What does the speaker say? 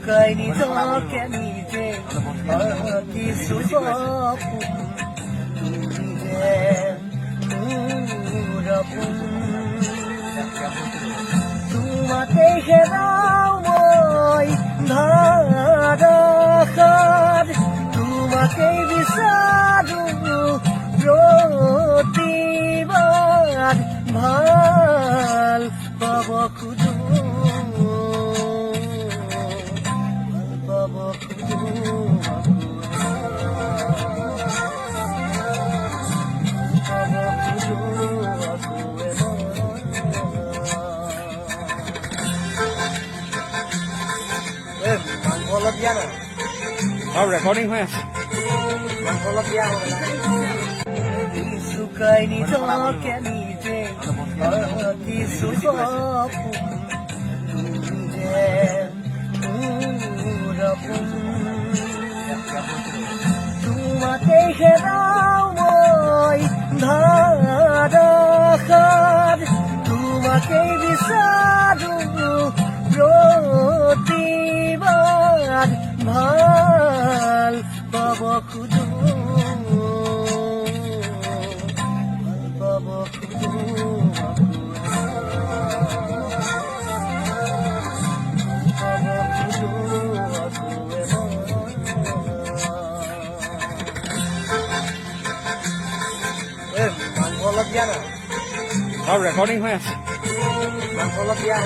শুকাই নিজকে নিজে কিছু সপোন তুমি যে মোৰ আপোন তোমাকে হেৰাও মই ধাৰাসাৰ তোমাকেই বিচাৰো প্ৰতিবাৰ ভাল পাব খোজো ভাল পাব খোজো অলপ দিয়া না ৰেকৰ্ডিং হৈ আছে অলপ দিয়া শুকাই নিজকে নিজে কিছু সপোন তুমি যে মোৰ আপোন তোমাকে হেৰাও মই ধাৰাসাৰ তোমাকেই বিচাৰো প্ৰতিবাৰ ভাল পাব খোজো ভাল পাব খোজো অলপ দিয়া না ৰেকৰ্ডিং হৈ আছে অলপ দিয়া